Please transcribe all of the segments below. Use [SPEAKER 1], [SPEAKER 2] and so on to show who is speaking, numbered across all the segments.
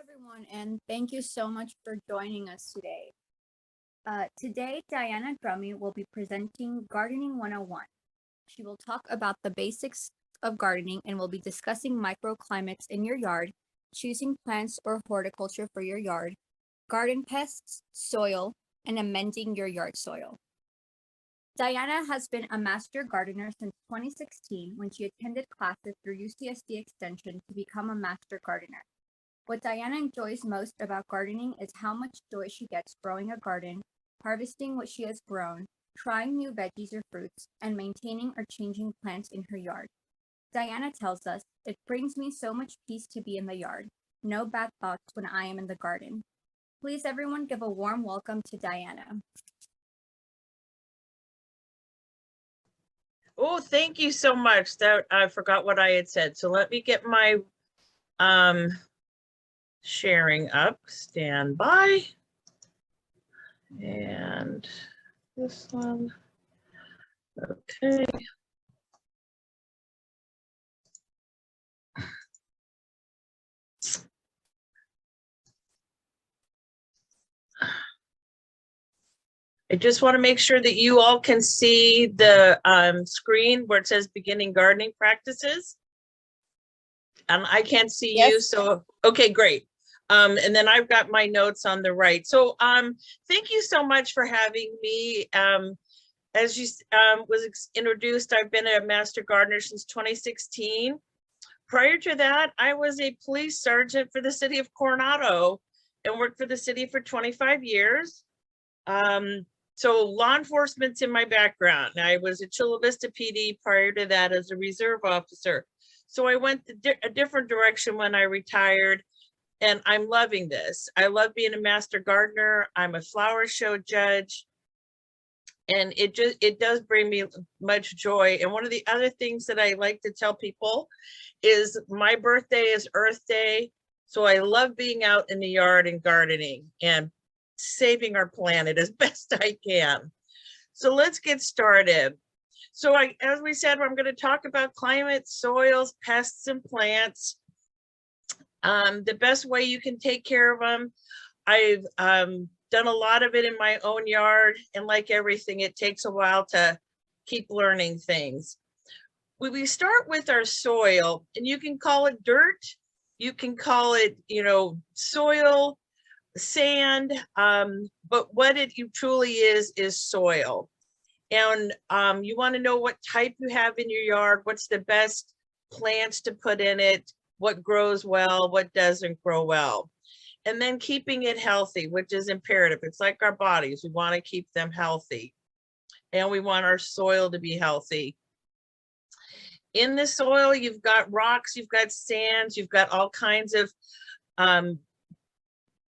[SPEAKER 1] everyone, and thank you so much for joining us today. Today, Diana Drummey will be presenting Gardening 101. She will talk about the basics of gardening and will be discussing microclimates in your yard, choosing plants or horticulture for your yard, garden pests, soil, and amending your yard soil. Diana has been a master gardener since 2016 when she attended classes through UCSD Extension to become a master gardener. What Diana enjoys most about gardening is how much joy she gets growing a garden, harvesting what she has grown, trying new veggies or fruits, and maintaining or changing plants in her yard. Diana tells us, "It brings me so much peace to be in the yard. No bad thoughts when I am in the garden." Please everyone give a warm welcome to Diana.
[SPEAKER 2] Oh, thank you so much. That I forgot what I had said. So let me get my sharing up. Stand by. And this one. Okay. I just want to make sure that you all can see the screen where it says beginning gardening practices. And I can't see you, so okay, great. And then I've got my notes on the right. So thank you so much for having me. As you was introduced, I've been a master gardener since 2016. Prior to that, I was a police sergeant for the city of Coronado and worked for the city for 25 years. So law enforcement's in my background. I was at Chula Vista PD prior to that as a reserve officer. So I went a different direction when I retired, and I'm loving this. I love being a master gardener. I'm a flower show judge, and it does bring me much joy. And one of the other things that I like to tell people is my birthday is Earth Day. So I love being out in the yard and gardening and saving our planet as best I can. So let's get started. So as we said, I'm going to talk about climate, soils, pests, and plants. The best way you can take care of them. I've done a lot of it in my own yard, and like everything, it takes a while to keep learning things. We start with our soil, and you can call it dirt, you can call it, soil, sand, but what it truly is soil. And you want to know what type you have in your yard, what's the best plants to put in it, what grows well, what doesn't grow well. And then keeping it healthy, which is imperative. It's like our bodies. We want to keep them healthy. And we want our soil to be healthy. In the soil, you've got rocks, you've got sands, you've got all kinds of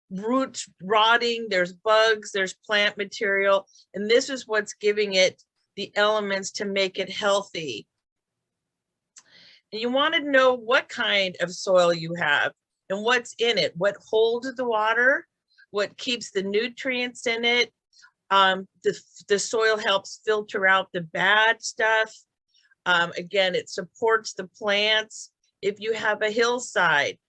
[SPEAKER 2] roots rotting, there's bugs, there's plant material, and this is what's giving it the elements to make it healthy. And you want to know what kind of soil you have and what's in it, what holds the water, what keeps the nutrients in it. The soil helps filter out the bad stuff. Again, it supports the plants. If you have a hillside,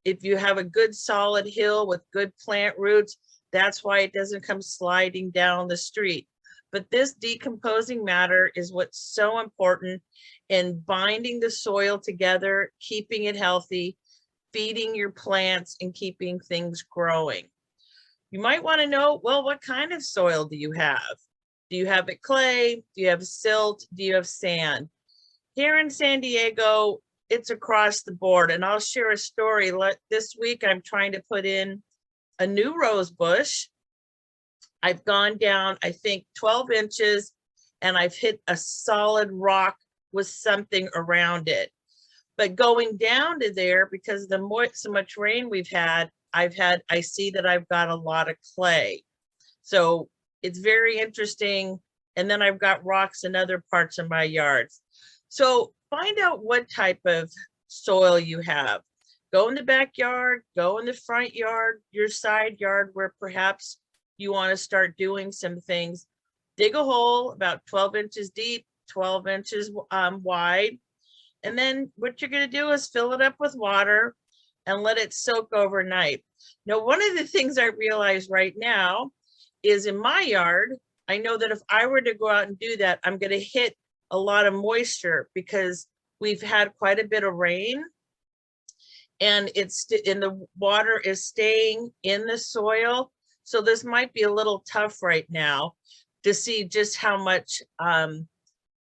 [SPEAKER 2] if you have a good solid hill with good plant roots, that's why it doesn't come sliding down the street. But this decomposing matter is what's so important in binding the soil together, keeping it healthy, feeding your plants, and keeping things growing. You might want to know, well, what kind of soil do you have? Do you have it clay? Do you have silt? Do you have sand? Here in San Diego, it's across the board, and I'll share a story. This week, I'm trying to put in a new rose bush. I've gone down, I think, 12 inches, and I've hit a solid rock with something around it. But going down to there, because of so much rain we've had, I see that I've got a lot of clay. So it's very interesting. And then I've got rocks in other parts of my yards. So find out what type of soil you have. Go in the backyard, go in the front yard, your side yard where perhaps you want to start doing some things. Dig a hole about 12 inches deep, 12 inches wide. And then what you're going to do is fill it up with water. and let it soak overnight. Now, one of the things I realize right now is in my yard, I know that if I were to go out and do that, I'm going to hit a lot of moisture because we've had quite a bit of rain, and the water is staying in the soil. So this might be a little tough right now to see just how much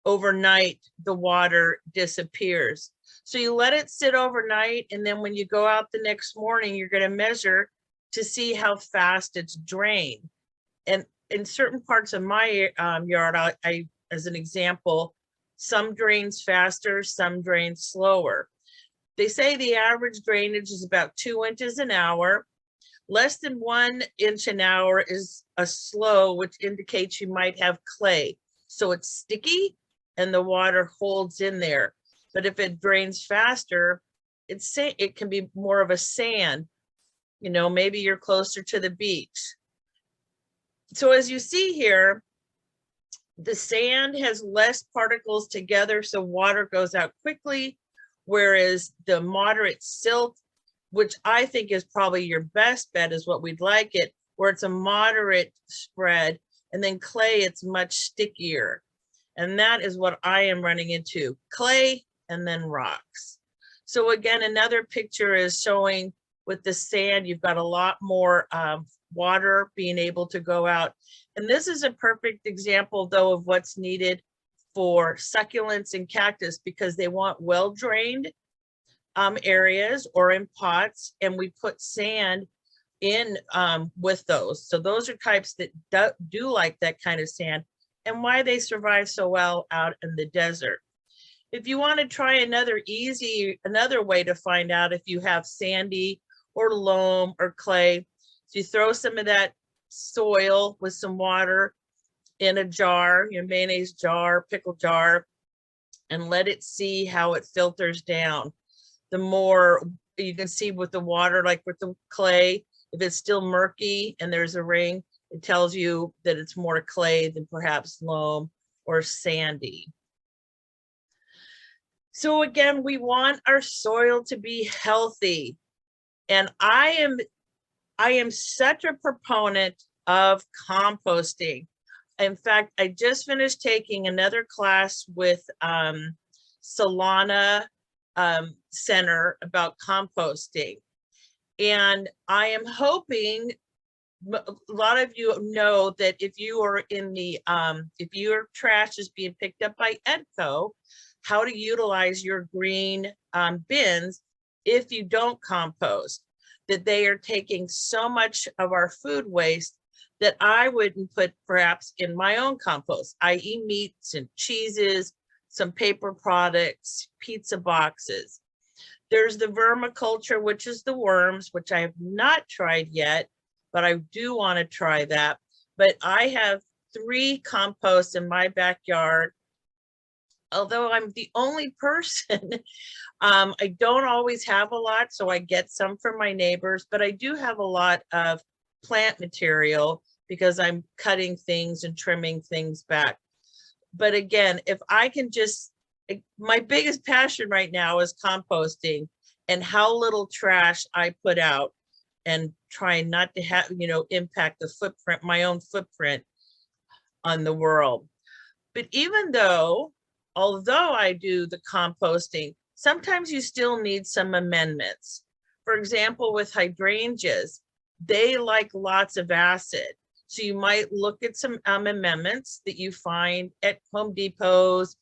[SPEAKER 2] overnight the water disappears. So you let it sit overnight, and then when you go out the next morning, you're going to measure to see how fast it's drained. And in certain parts of my yard, I, as an example, some drains faster, some drain slower. They say the average drainage is about 2 inches an hour. Less than 1 inch an hour is a slow, which indicates you might have clay. So it's sticky and the water holds in there. But if it drains faster, it can be more of a sand. You know, maybe you're closer to the beach. So as you see here, the sand has less particles together, so water goes out quickly, whereas the moderate silt, which I think is probably your best bet, is what we'd like it, where it's a moderate spread, and then clay, it's much stickier. And that is what I am running into, clay and then rocks. So again, another picture is showing with the sand, you've got a lot more water being able to go out. And this is a perfect example though of what's needed for succulents and cactus, because they want well-drained areas or in pots, and we put sand in with those. So those are types that do like that kind of sand, and why they survive so well out in the desert. If you want to try another way to find out if you have sandy or loam or clay, so you throw some of that soil with some water in a jar, your mayonnaise jar, pickle jar, and let it see how it filters down. The more you can see with the water, like with the clay, if it's still murky and there's a ring, it tells you that it's more clay than perhaps loam or sandy. So again, we want our soil to be healthy. And I am such a proponent of composting. In fact, I just finished taking another class with Solana Center about composting. And I am hoping, a lot of you know that if you are in the, if your trash is being picked up by Edco, how to utilize your green bins if you don't compost, that they are taking so much of our food waste that I wouldn't put perhaps in my own compost, i.e. meats and cheeses, some paper products, pizza boxes. There's the vermiculture, which is the worms, which I have not tried yet, but I do want to try that. But I have 3 composts in my backyard. Although I'm the only person, I don't always have a lot, so I get some from my neighbors, but I do have a lot of plant material because I'm cutting things and trimming things back. But again, if I can just, my biggest passion right now is composting and how little trash I put out, and trying not to have, you know, impact the footprint, my own footprint on the world. But even though, although I do the composting, sometimes you still need some amendments. For example, with hydrangeas, they like lots of acid. So you might look at some amendments that you find at Home Depots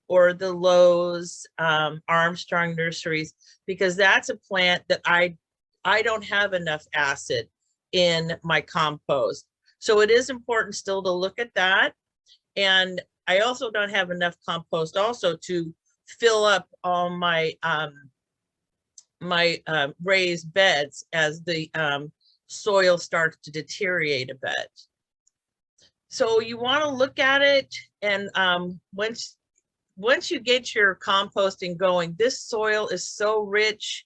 [SPEAKER 2] or the Lowe's, Armstrong nurseries, because that's a plant that I don't have enough acid in my compost. So it is important still to look at that. And I also don't have enough compost also to fill up all my raised beds as the soil starts to deteriorate a bit. So you want to look at it, and once you get your composting going, this soil is so rich,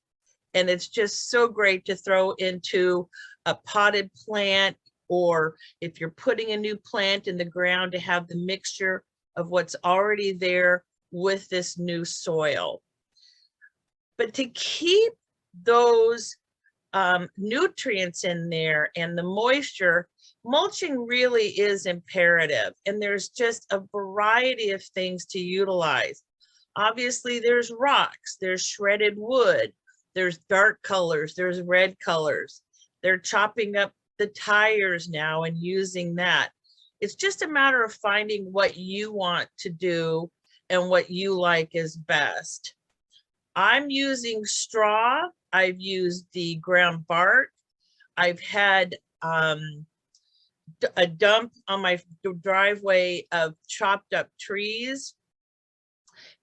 [SPEAKER 2] and it's just so great to throw into a potted plant, or if you're putting a new plant in the ground, to have the mixture of what's already there with this new soil. But to keep those nutrients in there and the moisture, mulching really is imperative. And there's just a variety of things to utilize. Obviously, there's rocks, there's shredded wood, there's dark colors, there's red colors. They're chopping up the tires now and using that. It's just a matter of finding what you want to do and what you like is best. I'm using straw. I've used the ground bark. I've had a dump on my driveway of chopped up trees.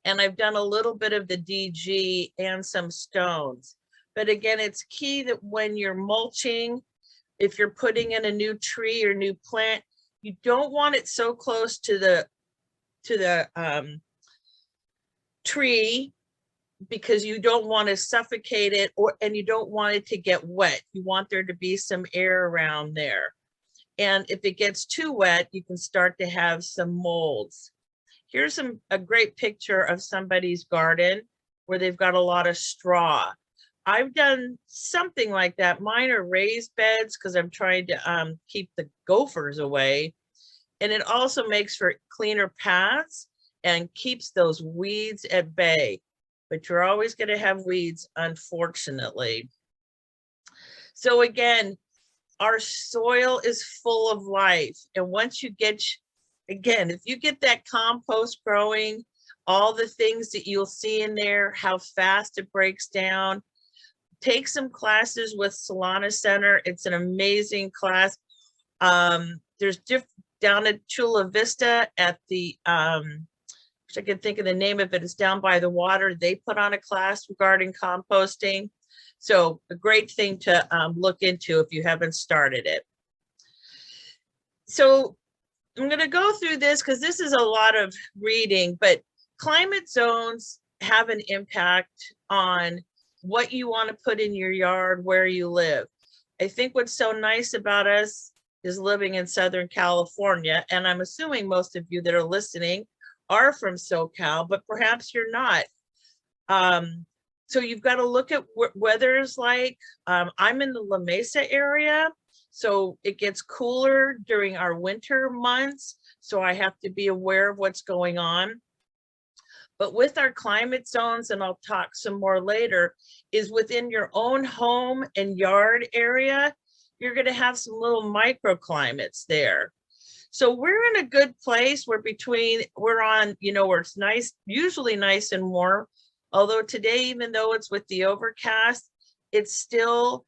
[SPEAKER 2] And I've done a little bit of the DG and some stones. But again, it's key that when you're mulching, if you're putting in a new tree or new plant, you don't want it so close to the tree, because you don't want to suffocate it, and you don't want it to get wet. You want there to be some air around there. And if it gets too wet, you can start to have some molds. Here's a great picture of somebody's garden where they've got a lot of straw. I've done something like that. Mine are raised beds because I'm trying to keep the gophers away. And it also makes for cleaner paths and keeps those weeds at bay. But you're always going to have weeds, unfortunately. So again, our soil is full of life. And once you get, again, if you get that compost growing, all the things that you'll see in there, how fast it breaks down. Take some classes with Solana Center. It's an amazing class. There's down at Chula Vista at the, which I can think of the name of it, it's down by the water. They put on a class regarding composting. So a great thing to look into if you haven't started it. So I'm going to go through this because this is a lot of reading, but climate zones have an impact on what you want to put in your yard, where you live. I think what's so nice about us is living in Southern California, and I'm assuming most of you that are listening are from SoCal, but perhaps you're not. So you've got to look at what weather's like. I'm in the La Mesa area, so it gets cooler during our winter months, so I have to be aware of what's going on. But with our climate zones, and I'll talk some more later, is within your own home and yard area, you're going to have some little microclimates there. So we're in a good place. We're on, where it's nice, usually nice and warm. Although today, even though it's with the overcast, it's still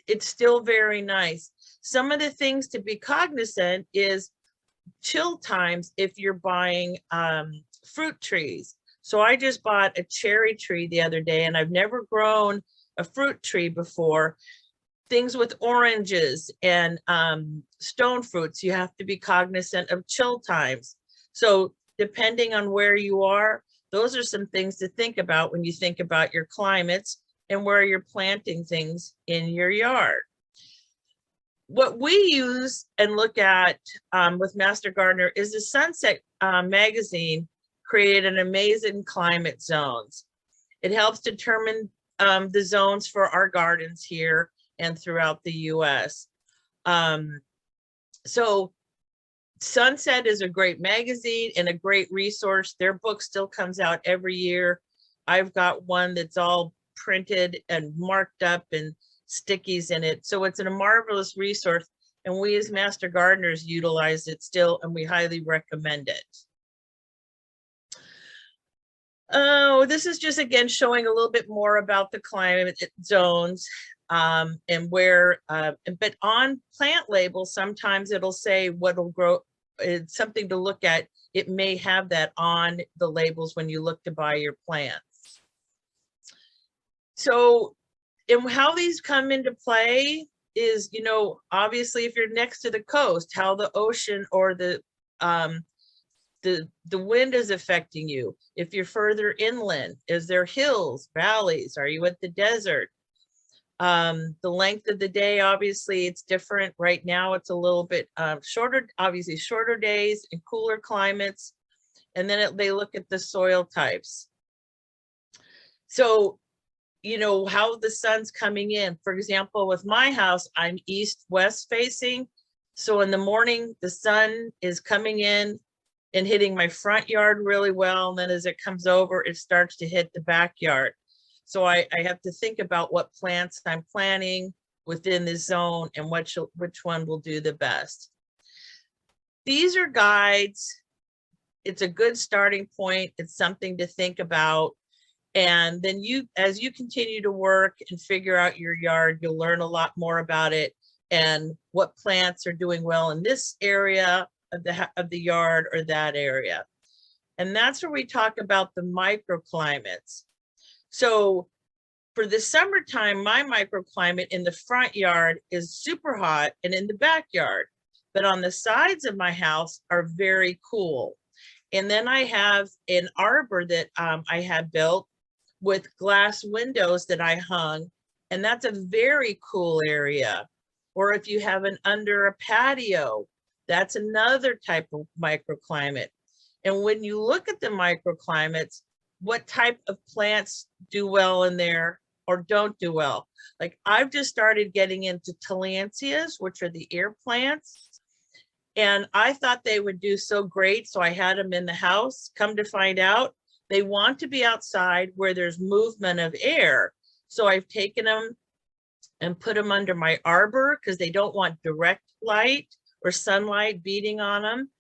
[SPEAKER 2] very nice. Some of the things to be cognizant is chill times if you're buying fruit trees. So I just bought a cherry tree the other day, and I've never grown a fruit tree before. Things with oranges and stone fruits, you have to be cognizant of chill times. So depending on where you are, those are some things to think about when you think about your climates and where you're planting things in your yard. What we use and look at with Master Gardener is the Sunset magazine created an amazing climate zones. It helps determine the zones for our gardens here and throughout the US. So Sunset is a great magazine and a great resource. Their book still comes out every year. I've got one that's all printed and marked up and stickies in it. So it's a marvelous resource, and we as Master Gardeners utilize it still, and we highly recommend it. Oh, this is just again showing a little bit more about the climate zones and where, but on plant labels, sometimes it'll say what'll grow. It's something to look at. It may have that on the labels when you look to buy your plants. So, and how these come into play is, obviously if you're next to the coast, how the ocean or the wind is affecting you. If you're further inland, is there hills, valleys? Are you at the desert? The length of the day, obviously it's different. Right now it's a little bit shorter, obviously shorter days and cooler climates. And then they look at the soil types. So you know, how the sun's coming in. For example, with my house, I'm east-west facing. So in the morning, the sun is coming in and hitting my front yard really well. And then as it comes over, it starts to hit the backyard. So I have to think about what plants I'm planting within this zone and which one will do the best. These are guides. It's a good starting point. It's something to think about. And then as you continue to work and figure out your yard, you'll learn a lot more about it and what plants are doing well in this area of the yard or that area. And that's where we talk about the microclimates. So for the summertime, my microclimate in the front yard is super hot and in the backyard, but on the sides of my house are very cool. And then I have an arbor that I have built with glass windows that I hung, and that's a very cool area. Or if you have an under a patio, that's another type of microclimate. And when you look at the microclimates, what type of plants do well in there or don't do well? Like I've just started getting into tillandsias, which are the ear plants. And I thought they would do so great, so I had them in the house. Come to find out, they want to be outside where there's movement of air. So I've taken them and put them under my arbor because they don't want direct light or sunlight beating on them.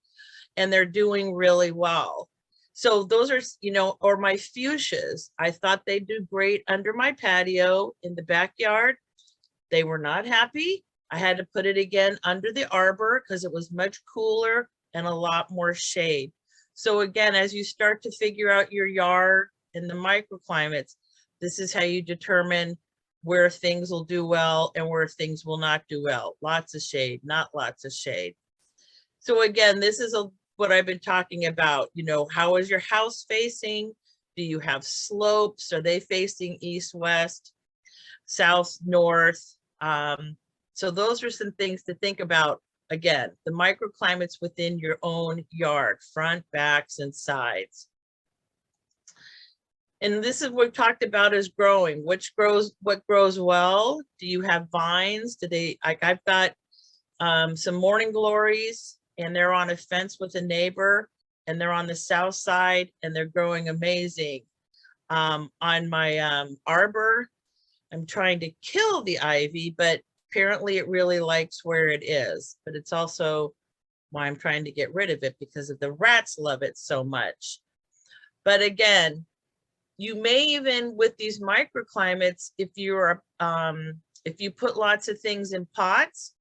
[SPEAKER 2] And they're doing really well. So those are, you know, or my fuchsias. I thought they'd do great under my patio in the backyard. They were not happy. I had to put it again under the arbor because it was much cooler and a lot more shade. So again, as you start to figure out your yard and the microclimates, this is how you determine where things will do well and where things will not do well. Lots of shade, not lots of shade. So again, this is what I've been talking about. You know, how is your house facing? Do you have slopes? Are they facing east, west, south, north? So those are some things to think about. Again, the microclimates within your own yard, front, backs, and sides. And this is what we've talked about is growing. What grows well? Do you have vines? Do they, like I've got some morning glories and they're on a fence with a neighbor and they're on the south side and they're growing amazing. On my arbor, I'm trying to kill the ivy, but apparently it really likes where it is, but it's also why I'm trying to get rid of it because of the rats love it so much. But again, you may even with these microclimates, if you put lots of things in pots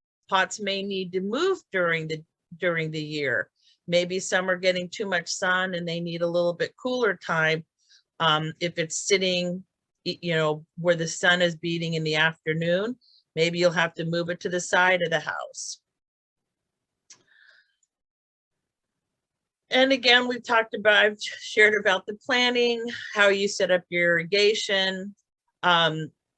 [SPEAKER 2] may need to move during the year. Maybe some are getting too much sun and they need a little bit cooler time. If it's sitting, you know, where the sun is beating in the afternoon, maybe you'll have to move it to the side of the house. And again, we've talked about, I've shared about the planning, how you set up your irrigation.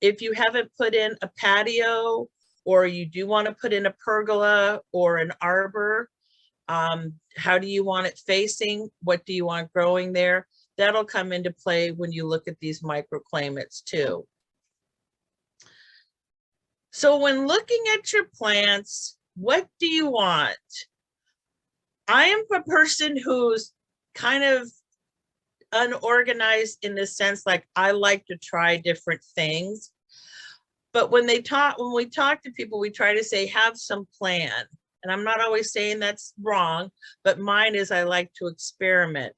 [SPEAKER 2] If you haven't put in a patio or you do want to put in a pergola or an arbor, how do you want it facing? What do you want growing there? That'll come into play when you look at these microclimates too. So when looking at your plants, what do you want? I am a person who's kind of unorganized in the sense, like I like to try different things. But when we talk to people, we try to say, have some plan. And I'm not always saying that's wrong, but mine is I like to experiment.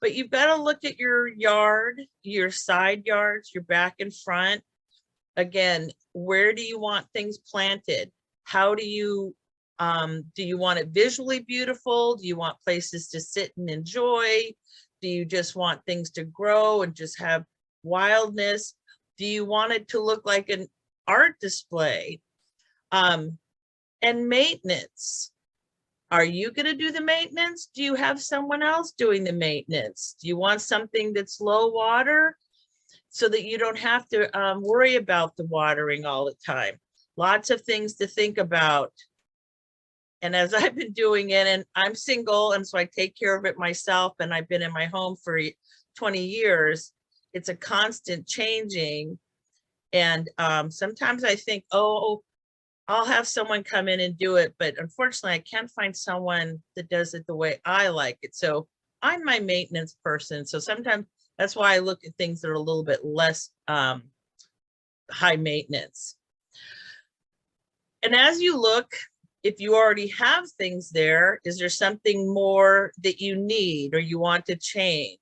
[SPEAKER 2] But you've got to look at your yard, your side yards, your back and front. Again, where do you want things planted? How do you want it visually beautiful? Do you want places to sit and enjoy? Do you just want things to grow and just have wildness? Do you want it to look like an art display? And maintenance. Are you going to do the maintenance? Do you have someone else doing the maintenance? Do you want something that's low water so that you don't have to worry about the watering all the time? Lots of things to think about. And as I've been doing it, and I'm single, and so I take care of it myself, and I've been in my home for 20 years, it's a constant changing. And sometimes I think, oh, I'll have someone come in and do it, but unfortunately I can't find someone that does it the way I like it. So I'm my maintenance person. So sometimes that's why I look at things that are a little bit less high maintenance. And as you look, if you already have things there, is there something more that you need or you want to change?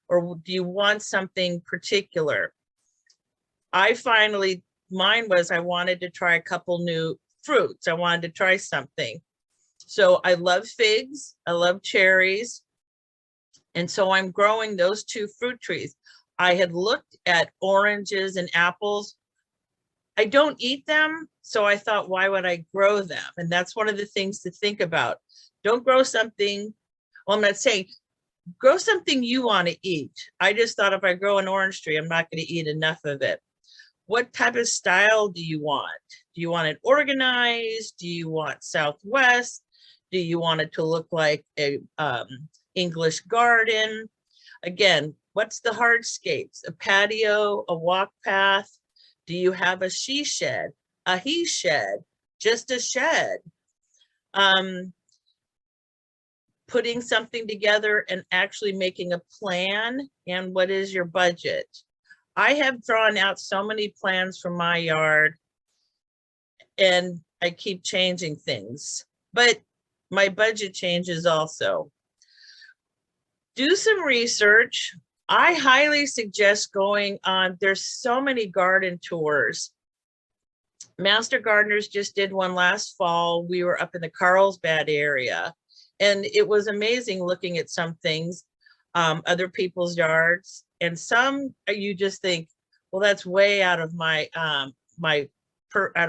[SPEAKER 2] Or do you want something particular? Mine was I wanted to try a couple new fruits. I wanted to try something. So I love figs, I love cherries. And so I'm growing those 2 fruit trees. I had looked at oranges and apples. I don't eat them, so I thought, why would I grow them? And that's one of the things to think about. Don't grow something, well, I'm not saying, grow something you want to eat. I just thought if I grow an orange tree, I'm not going to eat enough of it. What type of style do you want? Do you want it organized? Do you want Southwest? Do you want it to look like a English garden? Again, what's the hardscapes? A patio, a walk path? Do you have a she shed, a he shed, just a shed? Putting something together and actually making a plan, and what is your budget? I have drawn out so many plans for my yard and I keep changing things, but my budget changes also. Do some research. I highly suggest going on, there's so many garden tours. Master Gardeners just did one last fall. We were up in the Carlsbad area and it was amazing looking at some things, other people's yards. And some you just think, well, that's way out of my out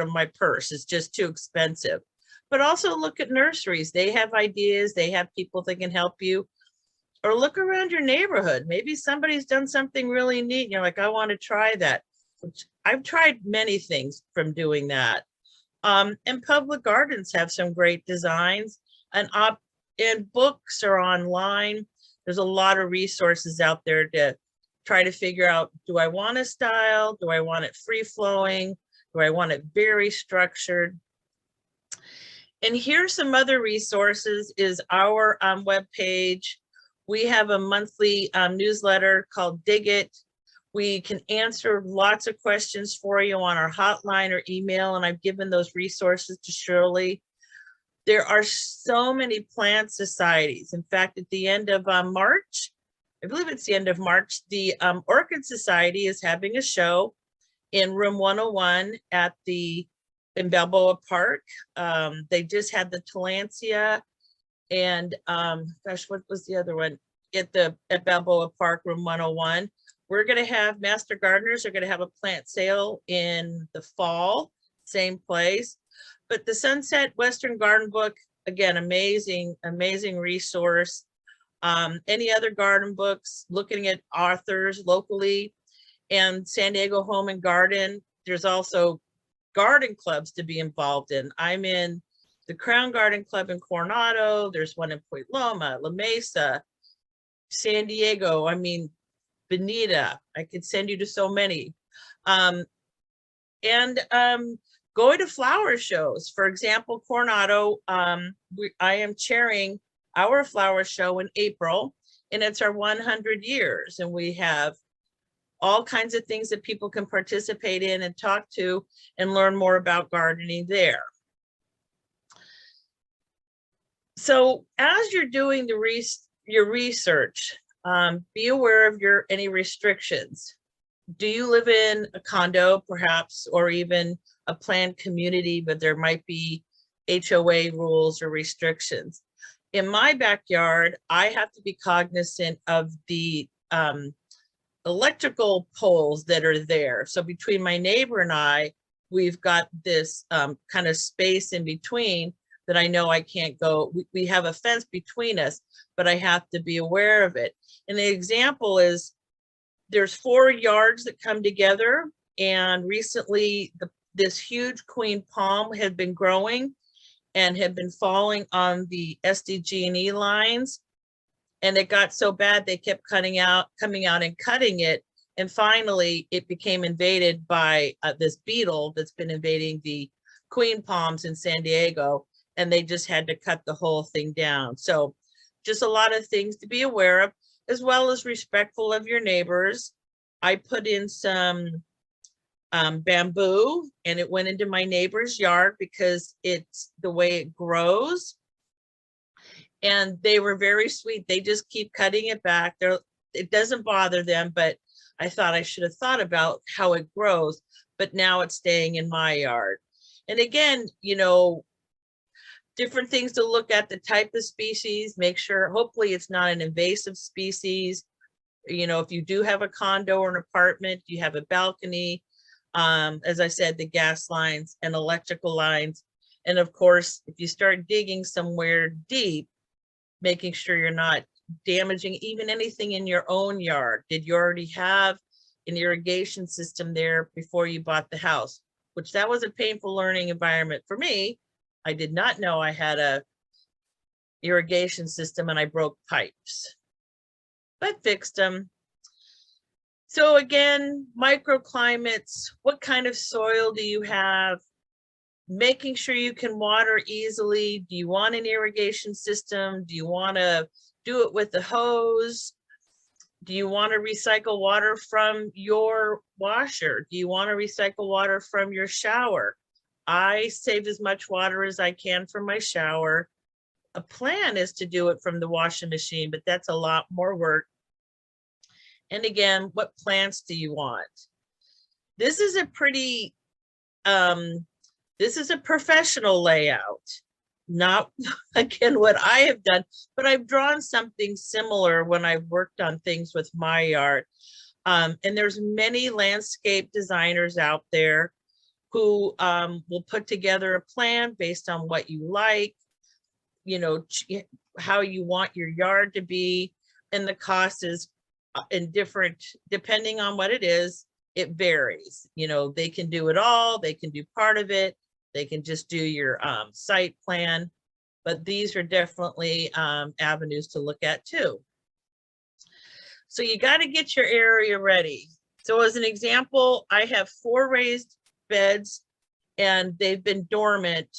[SPEAKER 2] of my purse. It's just too expensive. But also look at nurseries. They have ideas. They have people that can help you. Or look around your neighborhood. Maybe somebody's done something really neat. You're like, I want to try that. Which I've tried many things from doing that. And public gardens have some great designs. And books are online. There's a lot of resources out there to try to figure out, do I want a style? Do I want it free flowing? Do I want it very structured? And here's some other resources is our webpage. We have a monthly newsletter called Dig It. We can answer lots of questions for you on our hotline or email, and I've given those resources to Shirley. There are so many plant societies. In fact, at the end of March, I believe it's the end of March, the Orchid Society is having a show in room 101 in Balboa Park. They just had the Tillandsia and gosh, what was the other one? At Balboa Park, room 101. We're going to have Master Gardeners are going to have a plant sale in the fall, same place. But the Sunset Western Garden Book, again, amazing resource. Any other garden books, looking at authors locally, and San Diego Home and Garden. There's also garden clubs to be involved in. I'm in the Crown Garden Club in Coronado. There's one in Point Loma, La Mesa, San Diego. I mean, Bonita. I could send you to so many. Going to flower shows. For example, Coronado, I am chairing our flower show in April, and it's our 100 years. And we have all kinds of things that people can participate in and talk to and learn more about gardening there. So as you're doing your research, be aware of any restrictions. Do you live in a condo perhaps, or even a planned community, but there might be HOA rules or restrictions? In my backyard, I have to be cognizant of the electrical poles that are there. So between my neighbor and I, we've got this kind of space in between that I know I can't go. We have a fence between us, but I have to be aware of it. And the example is there's 4 yards that come together, and recently this huge queen palm had been growing and had been falling on the SDG&E lines. And it got so bad, they kept coming out and cutting it. And finally, it became invaded by this beetle that's been invading the queen palms in San Diego, and they just had to cut the whole thing down. So just a lot of things to be aware of, as well as respectful of your neighbors. I put in some bamboo, and it went into my neighbor's yard because it's the way it grows. And they were very sweet. They just keep cutting it back. It doesn't bother them, but I thought I should have thought about how it grows, but now it's staying in my yard. And again, you know, different things to look at, the type of species, make sure, hopefully it's not an invasive species. You know, if you do have a condo or an apartment, you have a balcony, as I said, the gas lines and electrical lines. And of course, if you start digging somewhere deep, making sure you're not damaging even anything in your own yard. Did you already have an irrigation system there before you bought the house? Which that was a painful learning environment for me. I did not know I had a irrigation system, and I broke pipes, but fixed them. So again, microclimates, what kind of soil do you have? Making sure you can water easily. Do you want an irrigation system? Do you want to do it with the hose? Do you want to recycle water from your washer? Do you want to recycle water from your shower? I save as much water as I can from my shower. A plan is to do it from the washing machine, but that's a lot more work. And again, what plants do you want? This is a pretty, this is a professional layout, not again what I have done, but I've drawn something similar when I've worked on things with my yard. And there's many landscape designers out there who will put together a plan based on what you like, you know, how you want your yard to be, and the cost is in different, depending on what it is, it varies. You know, they can do it all, they can do part of it, they can just do your site plan, but these are definitely avenues to look at too. So you got to get your area ready. So as an example, I have 4 raised beds, and they've been dormant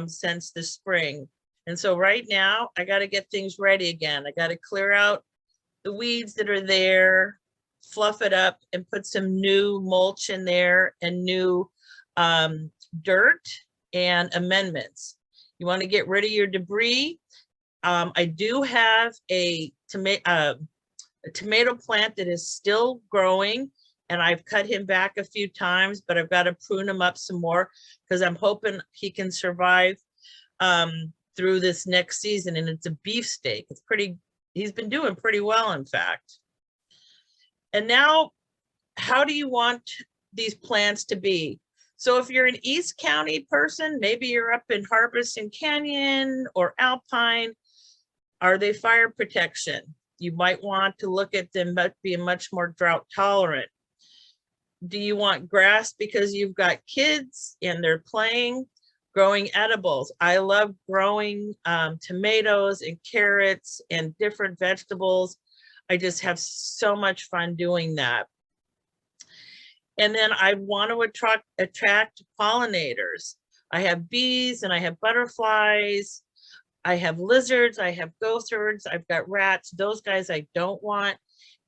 [SPEAKER 2] since the spring. And so right now I got to get things ready again. I got to clear out the weeds that are there, fluff it up, and put some new mulch in there and new dirt and amendments. You want to get rid of your debris. I do have a tomato plant that is still growing, and I've cut him back a few times, but I've got to prune him up some more because I'm hoping he can survive through this next season. And it's a beefsteak. It's pretty, he's been doing pretty well, in fact. And now, how do you want these plants to be? So if you're an East County person, maybe you're up in Harbison Canyon or Alpine, are they fire protection? You might want to look at them being much more drought tolerant. Do you want grass because you've got kids and they're playing? Growing edibles. I love growing tomatoes and carrots and different vegetables. I just have so much fun doing that. And then I want to attract pollinators. I have bees and I have butterflies. I have lizards, I have gophers, I've got rats. Those guys I don't want.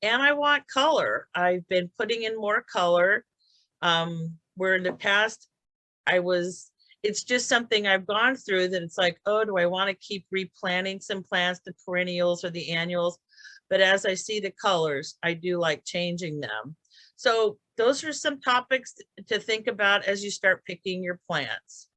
[SPEAKER 2] And I want color. I've been putting in more color. Where in the past it's just something I've gone through that it's like, oh, do I want to keep replanting some plants, the perennials or the annuals? But as I see the colors, I do like changing them. So those are some topics to think about as you start picking your plants.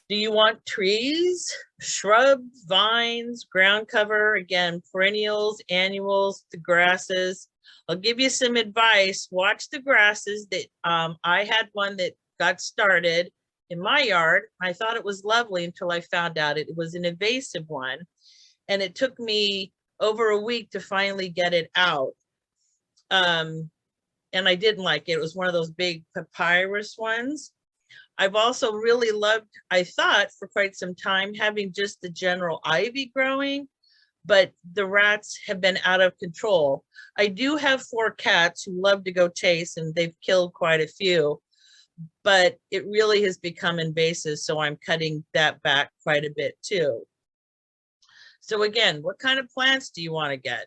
[SPEAKER 2] Do you want trees, shrubs, vines, ground cover? Again, perennials, annuals, the grasses. I'll give you some advice. Watch the grasses. That I had one that got started in my yard. I thought it was lovely until I found out it was an invasive one. And it took me over a week to finally get it out. And I didn't like it. It was one of those big papyrus ones. I've also really loved, I thought for quite some time, having just the general ivy growing. but the rats have been out of control. I do have 4 cats who love to go chase, and they've killed quite a few, but it really has become invasive, so I'm cutting that back quite a bit too. So again, what kind of plants do you want to get?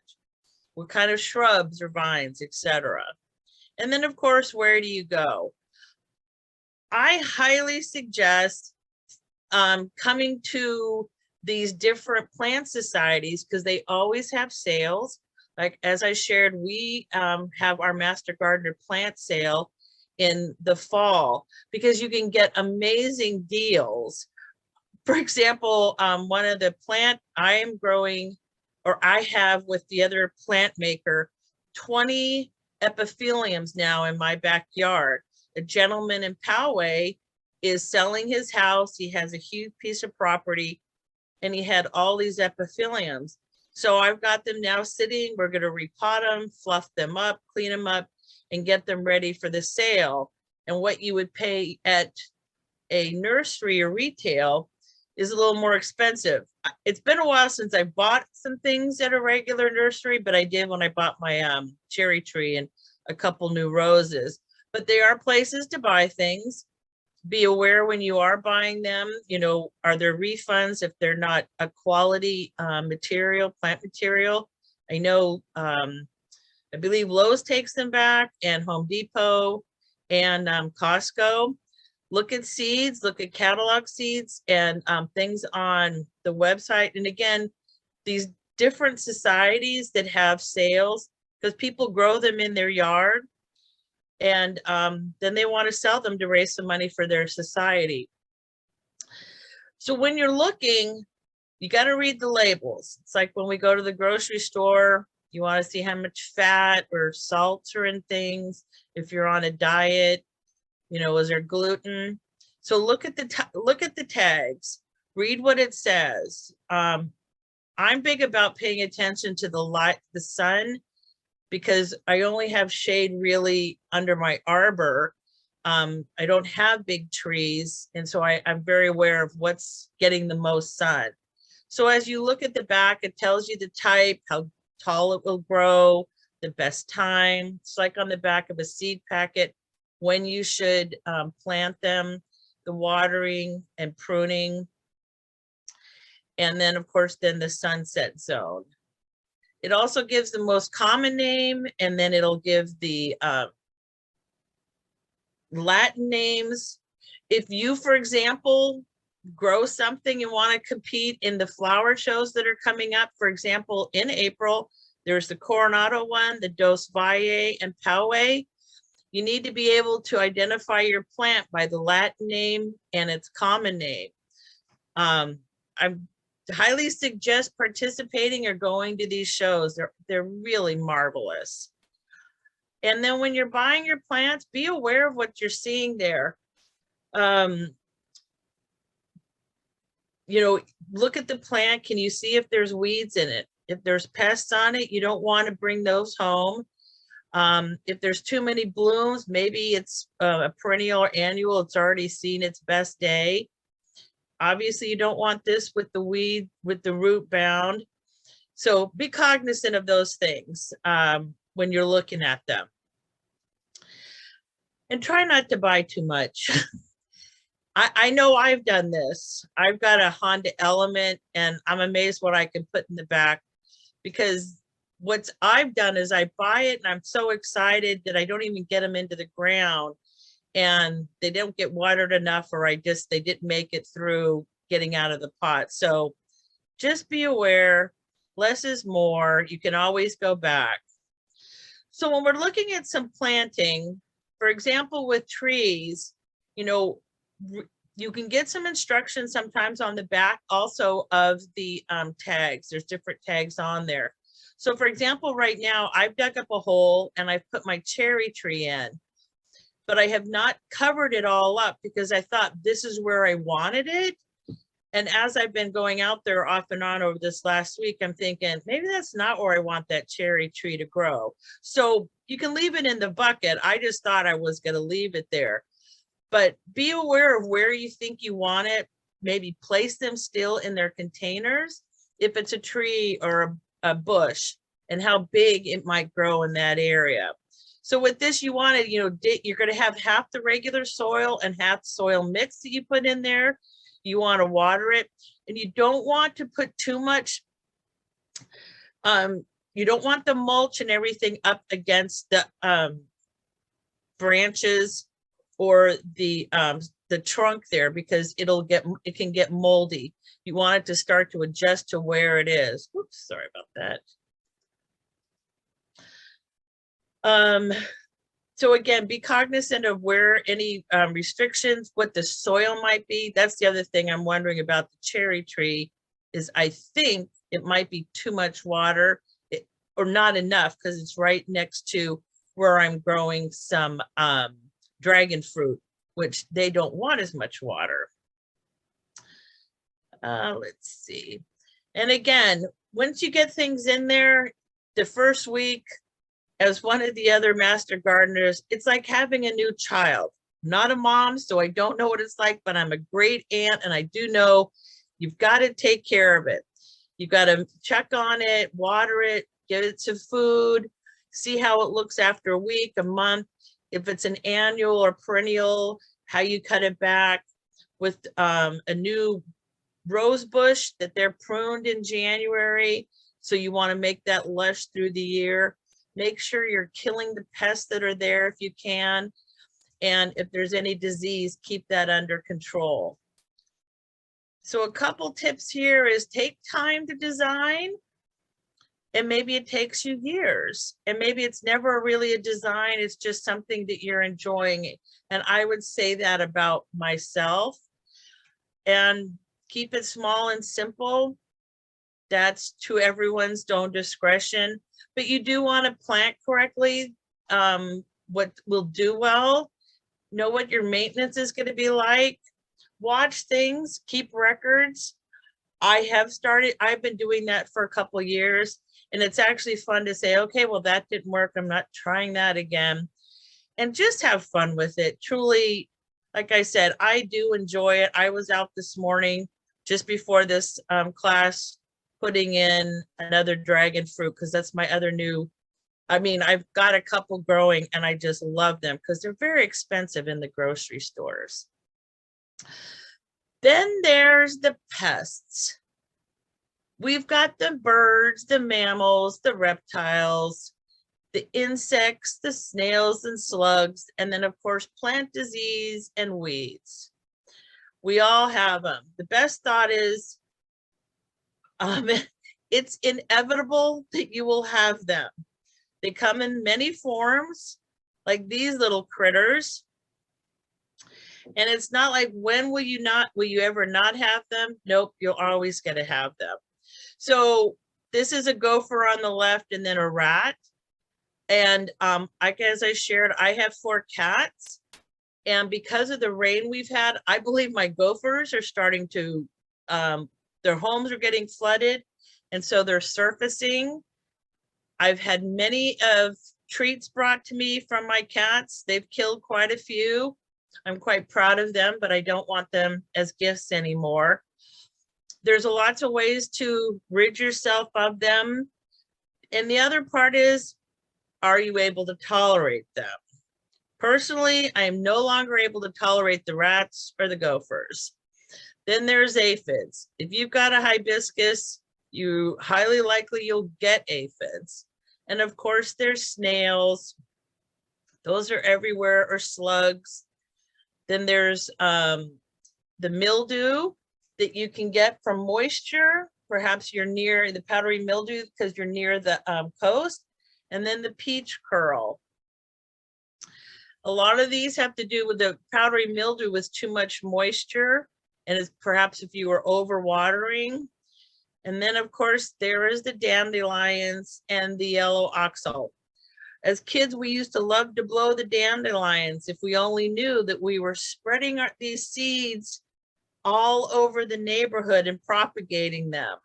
[SPEAKER 2] What kind of shrubs or vines, etc.? And then of course, where do you go? I highly suggest coming to these different plant societies because they always have sales. Like as I shared, we have our Master Gardener plant sale in the fall because you can get amazing deals. For example, one of the plant I am growing, or I have with the other plant maker, 20 epiphyliums now in my backyard. A gentleman in Poway is selling his house. He has a huge piece of property and he had all these epiphyliums. So I've got them now sitting. We're going to repot them, fluff them up, clean them up, and get them ready for the sale. And what you would pay at a nursery or retail is a little more expensive. It's been a while since I bought some things at a regular nursery, but I did when I bought my cherry tree and a couple new roses. But there are places to buy things. Be aware when you are buying them, you know, are there refunds if they're not a quality material, plant material? I know, I believe Lowe's takes them back, and Home Depot and Costco. Look at seeds, look at catalog seeds and things on the website. And again, these different societies that have sales, because people grow them in their yard, and then they want to sell them to raise some money for their society. So when you're looking, you got to read the labels. It's like when we go to the grocery store, you want to see how much fat or salts are in things. If you're on a diet, you know, is there gluten? So look at the tags, read what it says. I'm big about paying attention to the light, the sun, because I only have shade really under my arbor. I don't have big trees, and so I'm very aware of what's getting the most sun. So as you look at the back, it tells you the type, how tall it will grow, the best time. It's like on the back of a seed packet, when you should plant them, the watering and pruning. And then of course, then the sunset zone. It also gives the most common name, and then it'll give the Latin names. If you, for example, grow something and want to compete in the flower shows that are coming up, for example, in April, there's the Coronado one, the Dos Valle and Poway. You need to be able to identify your plant by the Latin name and its common name. I highly suggest participating or going to these shows. They're really marvelous. And then when you're buying your plants, be aware of what you're seeing there. You know, look at the plant. Can you see if there's weeds in it? If there's pests on it, you don't want to bring those home. If there's too many blooms, maybe it's a perennial or annual, it's already seen its best day. Obviously, you don't want this with the weed, with the root bound. So be cognizant of those things when you're looking at them. And try not to buy too much. I know I've done this. I've got a Honda Element, and I'm amazed what I can put in the back, because what I've done is I buy it and I'm so excited that I don't even get them into the ground, and they don't get watered enough, or they didn't make it through getting out of the pot. So just be aware, less is more. You can always go back. So when we're looking at some planting, for example, with trees, you know, you can get some instructions sometimes on the back also of the tags. There's different tags on there. So for example, right now I've dug up a hole and I've put my cherry tree in, but I have not covered it all up because I thought this is where I wanted it. And as I've been going out there off and on over this last week, I'm thinking, maybe that's not where I want that cherry tree to grow. So you can leave it in the bucket. I just thought I was going to leave it there. But be aware of where you think you want it. Maybe place them still in their containers. if it's a tree or a bush, and how big it might grow in that area. So with this, you want to, you're going to have half the regular soil and half soil mix that you put in there. You want to water it, and you don't want to put too much. You don't want the mulch and everything up against the branches or the trunk there, because it can get moldy. You want it to start to adjust to where it is. Oops, sorry about that. So again, be cognizant of where any restrictions, what the soil might be. That's the other thing I'm wondering about the cherry tree, is I think it might be too much water or not enough, because it's right next to where I'm growing some dragon fruit, which they don't want as much water. Let's see. And again, once you get things in there, the first week, as one of the other master gardeners, it's like having a new child. I'm not a mom, so I don't know what it's like, but I'm a great aunt, and I do know you've got to take care of it. You've got to check on it, water it, give it some food, see how it looks after a week, a month. If it's an annual or perennial, how you cut it back. With a new rose bush that they're pruned in January, so you want to make that lush through the year. Make sure you're killing the pests that are there if you can. And if there's any disease, keep that under control. So a couple tips here is take time to design. And maybe it takes you years. And maybe it's never really a design. It's just something that you're enjoying. And I would say that about myself. And keep it small and simple. That's to everyone's own discretion. But you do want to plant correctly, what will do well. Know what your maintenance is going to be like. Watch things, keep records. I've been doing that for a couple of years, and it's actually fun to say, okay, well, that didn't work. I'm not trying that again. And just have fun with it. Truly, like I said, I do enjoy it. I was out this morning just before this class, putting in another dragon fruit, because that's my other I've got a couple growing, and I just love them because they're very expensive in the grocery stores. Then there's the pests. We've got the birds, the mammals, the reptiles, the insects, the snails and slugs, and then of course, plant disease and weeds. We all have them. The best thought is, it's inevitable that you will have them. They come in many forms, like these little critters. And it's not like, when will you ever not have them? Nope, you're always going to have them. So this is a gopher on the left, and then a rat. And as I shared, I have 4 cats. And because of the rain we've had, I believe my gophers are starting to, their homes are getting flooded. And so they're surfacing. I've had many of treats brought to me from my cats. They've killed quite a few. I'm quite proud of them, but I don't want them as gifts anymore. There's lots of ways to rid yourself of them. And the other part is, are you able to tolerate them? Personally, I am no longer able to tolerate the rats or the gophers. Then there's aphids. If you've got a hibiscus, you highly likely you'll get aphids. And of course, there's snails. Those are everywhere, or slugs. Then there's the mildew that you can get from moisture. Perhaps you're near the powdery mildew because you're near the coast. And then the peach curl. A lot of these have to do with the powdery mildew with too much moisture, and it's perhaps if you were overwatering. And then of course there is the dandelions and the yellow oxal. As kids, we used to love to blow the dandelions if we only knew that we were spreading these seeds all over the neighborhood and propagating them.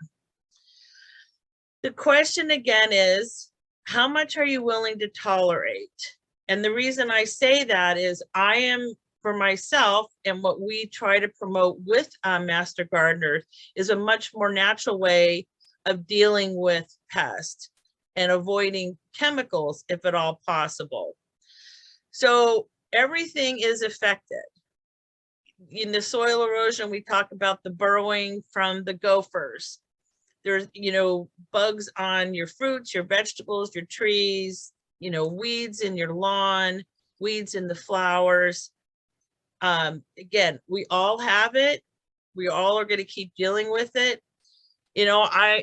[SPEAKER 2] The question again is, how much are you willing to tolerate? And the reason I say that is I am, for myself, and what we try to promote with Master Gardeners is a much more natural way of dealing with pests and avoiding chemicals if at all possible. So everything is affected. In the soil erosion, we talk about the burrowing from the gophers. There's, bugs on your fruits, your vegetables, your trees, weeds in your lawn, weeds in the flowers. Again, we all have it. We all are going to keep dealing with it.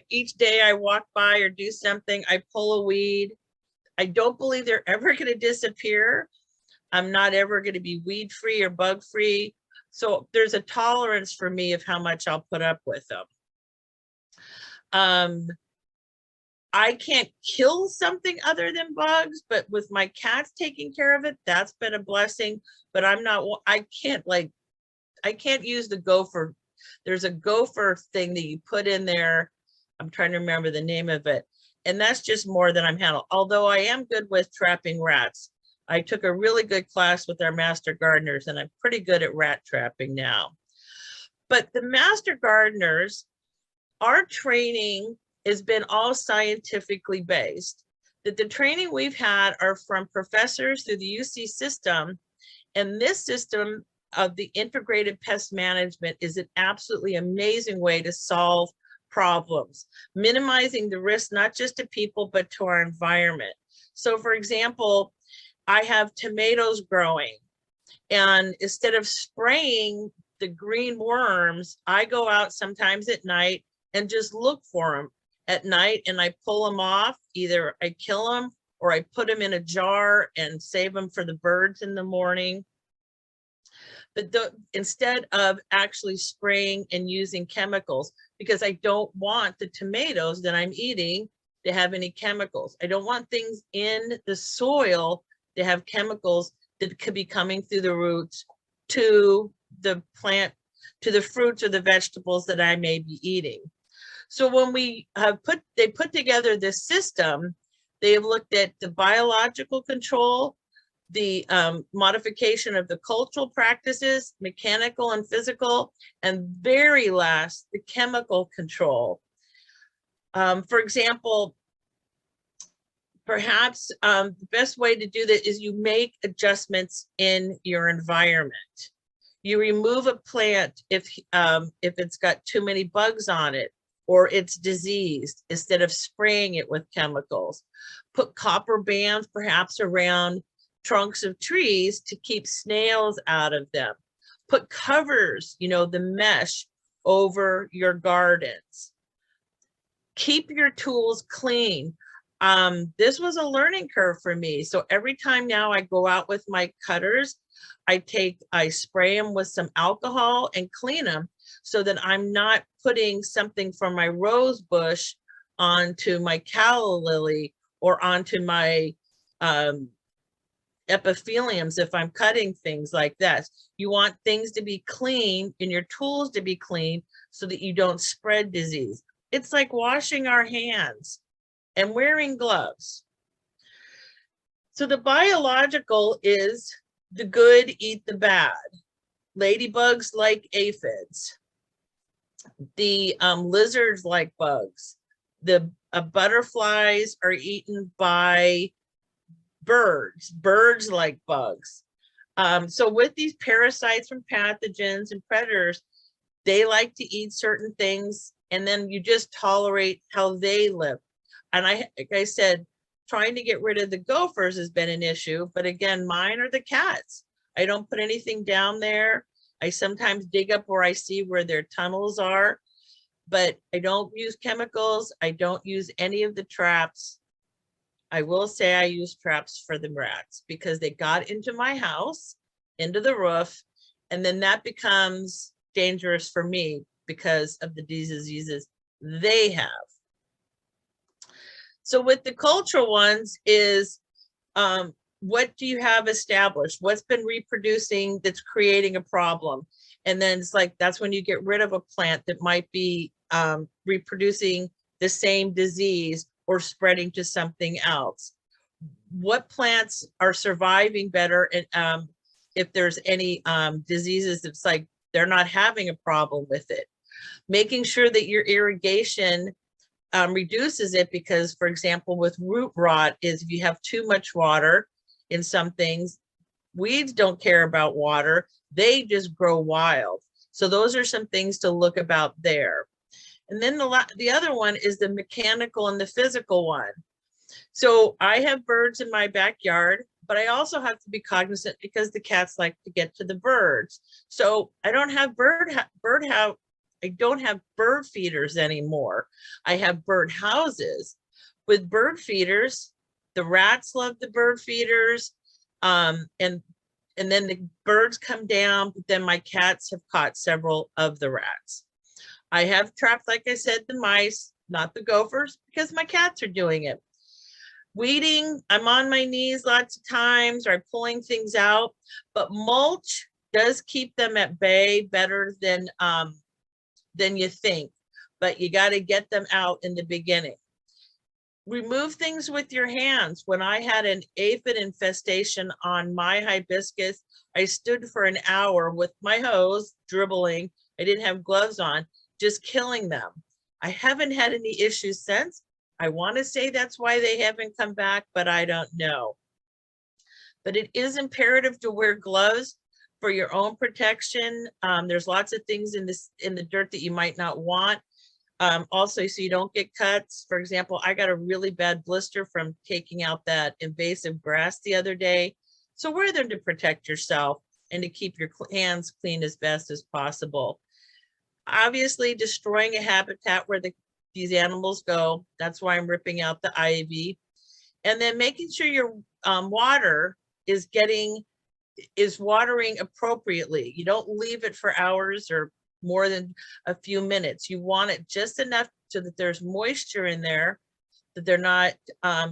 [SPEAKER 2] Each day I walk by or do something, I pull a weed. I don't believe they're ever going to disappear. I'm not ever going to be weed free or bug free. So there's a tolerance for me of how much I'll put up with them. I can't kill something other than bugs, but with my cats taking care of it, that's been a blessing. But I can't use the gopher. There's a gopher thing that you put in there. I'm trying to remember the name of it. And that's just more than I'm handling. Although I am good with trapping rats. I took a really good class with our master gardeners, and I'm pretty good at rat trapping now. But the master gardeners, our training has been all scientifically based. That the training we've had are from professors through the UC system, and this system of the integrated pest management is an absolutely amazing way to solve problems, minimizing the risk not just to people but to our environment. So for example, I have tomatoes growing, and instead of spraying the green worms, I go out sometimes at night and just look for them at night, and I pull them off. Either I kill them or I put them in a jar and save them for the birds in the morning. But instead of actually spraying and using chemicals, because I don't want the tomatoes that I'm eating to have any chemicals. I don't want things in the soil to have chemicals that could be coming through the roots to the plant, to the fruits or the vegetables that I may be eating. So when they put together this system, they have looked at the biological control, the modification of the cultural practices, mechanical and physical, and very last, the chemical control. For example, perhaps the best way to do that is you make adjustments in your environment. You remove a plant if it's got too many bugs on it or it's diseased, instead of spraying it with chemicals. Put copper bands perhaps around trunks of trees to keep snails out of them. Put covers, the mesh over your gardens. Keep your tools clean. This was a learning curve for me. So every time now I go out with my cutters, I spray them with some alcohol and clean them so that I'm not putting something from my rose bush onto my calla lily or onto my epitheliums if I'm cutting things like that. You want things to be clean and your tools to be clean so that you don't spread disease. It's like washing our hands and wearing gloves. So the biological is the good eat the bad. Ladybugs like aphids. The lizards like bugs. The butterflies are eaten by birds. Birds like bugs. So with these parasites from pathogens and predators, they like to eat certain things, and then you just tolerate how they live. And like I said, trying to get rid of the gophers has been an issue, but again, mine are the cats. I don't put anything down there. I sometimes dig up where I see where their tunnels are, but I don't use chemicals. I don't use any of the traps. I will say I use traps for the rats because they got into my house, into the roof, and then that becomes dangerous for me because of the diseases they have. So with the cultural ones is, what do you have established? What's been reproducing that's creating a problem? And then it's like, that's when you get rid of a plant that might be reproducing the same disease or spreading to something else. What plants are surviving better? And if there's any diseases, it's like they're not having a problem with it. Making sure that your irrigation reduces it because, for example, with root rot is if you have too much water in some things, weeds don't care about water. They just grow wild. So those are some things to look about there. And then the other one is the mechanical and the physical one. So I have birds in my backyard, but I also have to be cognizant because the cats like to get to the birds. So I don't have I don't have bird feeders anymore. I have bird houses. With bird feeders, the rats love the bird feeders, and then the birds come down, but then my cats have caught several of the rats. I have trapped, like I said, the mice, not the gophers, because my cats are doing it. Weeding, I'm on my knees lots of times, or I'm pulling things out, but mulch does keep them at bay better than you think, but you got to get them out in the beginning. Remove things with your hands. When I had an aphid infestation on my hibiscus, I stood for an hour with my hose dribbling. I didn't have gloves on, just killing them. I haven't had any issues since. I want to say that's why they haven't come back, but I don't know. But it is imperative to wear gloves for your own protection. There's lots of things in the dirt that you might not want. Also, so you don't get cuts. For example, I got a really bad blister from taking out that invasive grass the other day. So wear them to protect yourself and to keep your hands clean as best as possible. Obviously, destroying a habitat where these animals go, that's why I'm ripping out the ivy. And then making sure your water is watering appropriately. You don't leave it for hours or more than a few minutes. You want it just enough so that there's moisture in there, that they're not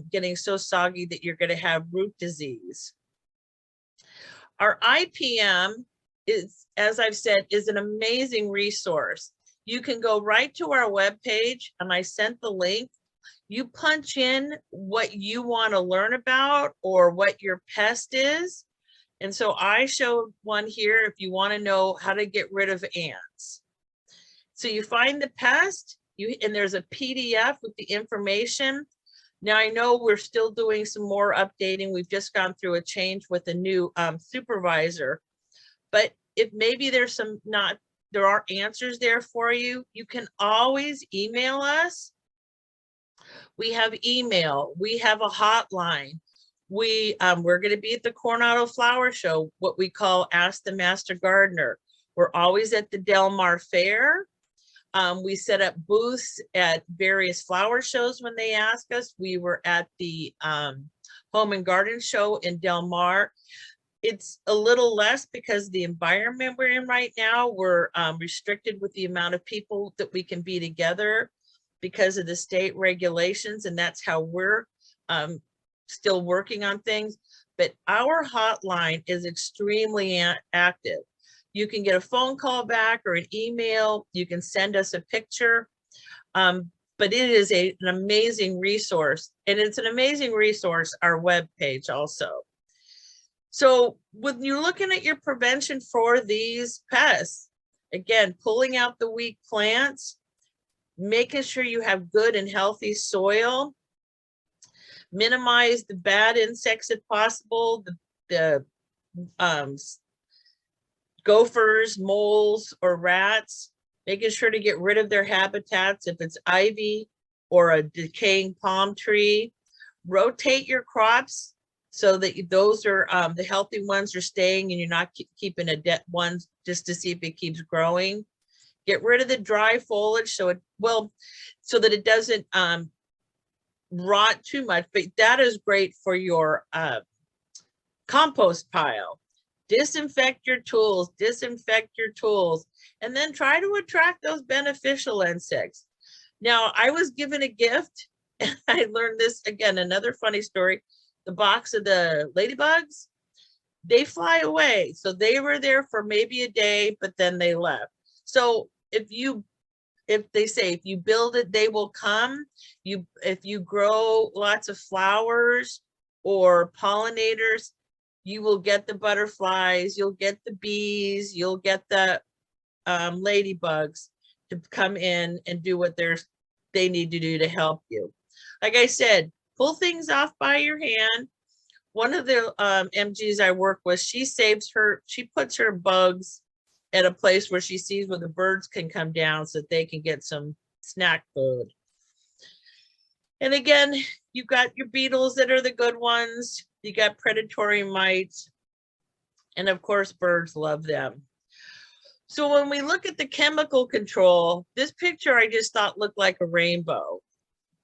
[SPEAKER 2] getting so soggy that you're going to have root disease. Our IPM is, as I've said, is an amazing resource. You can go right to our webpage, and I sent the link. You punch in what you want to learn about or what your pest is. And so I showed one here if you want to know how to get rid of ants. So you find the pest, and there's a PDF with the information. Now I know we're still doing some more updating. We've just gone through a change with a new supervisor. But if maybe there are answers there for you, you can always email us. We have email, we have a hotline. We're going to be at the Coronado Flower Show, what we call Ask the Master Gardener. We're always at the Del Mar Fair. We set up booths at various flower shows when they ask us. We were at the Home and Garden Show in Del Mar. It's a little less because the environment we're in right now, we're restricted with the amount of people that we can be together because of the state regulations, and that's how we're still working on things. But our hotline is extremely active. You can get a phone call back or an email. You can send us a picture. But it is an amazing resource, and it's an amazing resource, our webpage also. So when you're looking at your prevention for these pests, again, pulling out the weak plants, making sure you have good and healthy soil, minimize the bad insects if possible, the gophers, moles, or rats, making sure to get rid of their habitats if it's ivy or a decaying palm tree. Rotate your crops so that those are the healthy ones are staying and you're not keeping a dead one just to see if it keeps growing. Get rid of the dry foliage so that it doesn't rot too much, but that is great for your compost pile. Disinfect your tools, and then try to attract those beneficial insects. Now, I was given a gift, and I learned this, again, another funny story. The box of the ladybugs, they fly away. So they were there for maybe a day, but then they left. So if they say, if you build it, they will come. If you grow lots of flowers or pollinators, you will get the butterflies, you'll get the bees, you'll get the ladybugs to come in and do what they're they need to do to help you. Like I said, pull things off by your hand. One of the MGs I work with, she puts her bugs at a place where she sees where the birds can come down so that they can get some snack food. And again, you've got your beetles that are the good ones. You got predatory mites. And of course, birds love them. So when we look at the chemical control, this picture I just thought looked like a rainbow.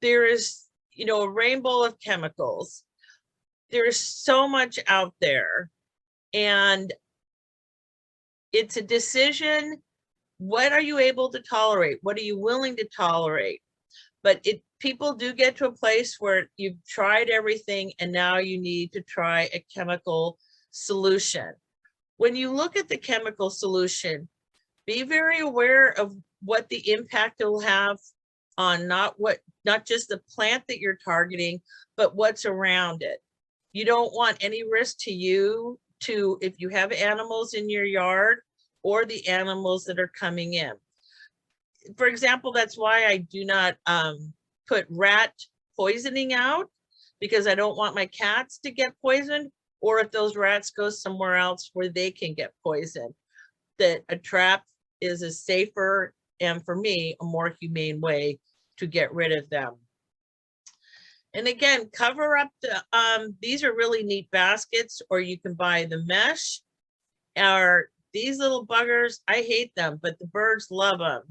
[SPEAKER 2] There is, a rainbow of chemicals. There's so much out there. And it's a decision. What are you able to tolerate? What are you willing to tolerate? But people do get to a place where you've tried everything and now you need to try a chemical solution. When you look at the chemical solution, be very aware of what the impact it will have on not just the plant that you're targeting, but what's around it. You don't want any risk to you if you have animals in your yard or the animals that are coming in. For example, that's why I do not put rat poisoning out, because I don't want my cats to get poisoned, or if those rats go somewhere else where they can get poisoned. That a trap is a safer and, for me, a more humane way to get rid of them. And again, cover up these are really neat baskets, or you can buy the mesh. Or these little buggers, I hate them, but the birds love them.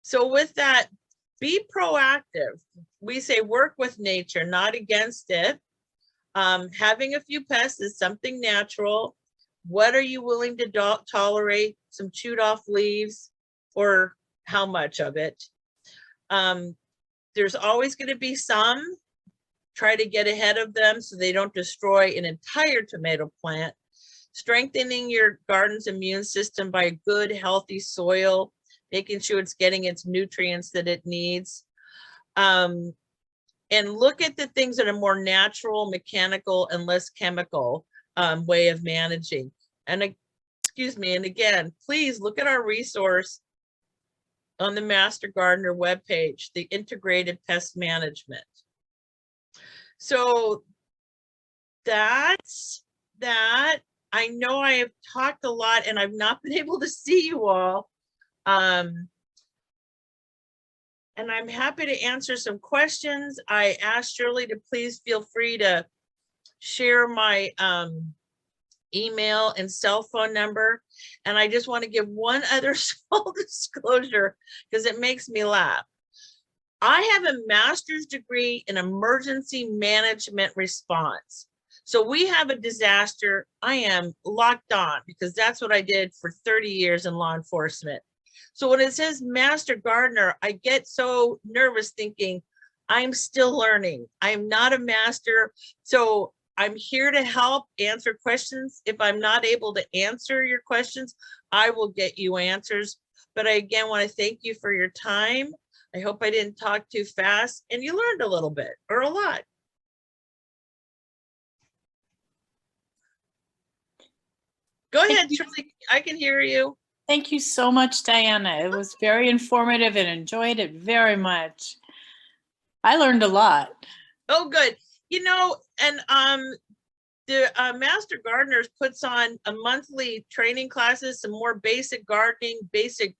[SPEAKER 2] So with that, be proactive. We say work with nature, not against it. Having a few pests is something natural. What are you willing to tolerate? Some chewed off leaves, or how much of it? There's always going to be some. Try to get ahead of them so they don't destroy an entire tomato plant. Strengthening your garden's immune system by good, healthy soil, making sure it's getting its nutrients that it needs. And look at the things that are more natural, mechanical, and less chemical way of managing. And excuse me, and again, please look at our resource on the Master Gardener webpage, the Integrated Pest Management. So that's that. I know I have talked a lot and I've not been able to see you all. And I'm happy to answer some questions. I asked Shirley to please feel free to share my email and cell phone number. And I just want to give one other small disclosure because it makes me laugh. I have a master's degree in emergency management response. So we have a disaster, I am locked on, because that's what I did for 30 years in law enforcement. So when it says Master Gardener, I get so nervous thinking, I'm still learning. I'm not a master. So I'm here to help answer questions. If I'm not able to answer your questions, I will get you answers. But I again want to thank you for your time. I hope I didn't talk too fast and you learned a little bit or a lot. Go ahead, Shirley. I can hear you.
[SPEAKER 3] Thank you so much, Diana. It was very informative and enjoyed it very much. I learned a lot.
[SPEAKER 2] Oh, good. And the Master Gardeners puts on a monthly training classes, some more basic gardening, basic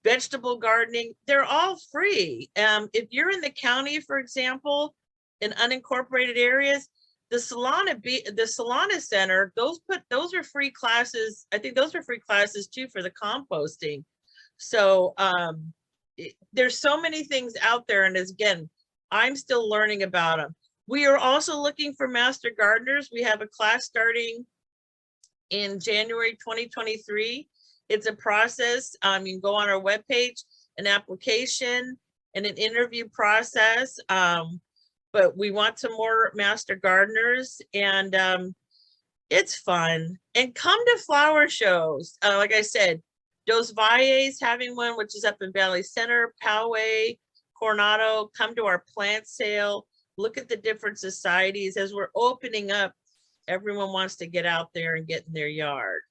[SPEAKER 2] vegetable gardening. They're all free. If you're in the county, for example, in unincorporated areas, the Solana Center, those are free classes. I think those are free classes too for the composting. So there's so many things out there, and again, I'm still learning about them. We are also looking for Master Gardeners. We have a class starting in January 2023. It's a process. You can go on our webpage, an application and an interview process. But we want some more Master Gardeners, and it's fun. And come to flower shows. Like I said, Dos Valles having one, which is up in Valley Center, Poway, Coronado. Come to our plant sale. Look at the different societies. As we're opening up, everyone wants to get out there and get in their yard.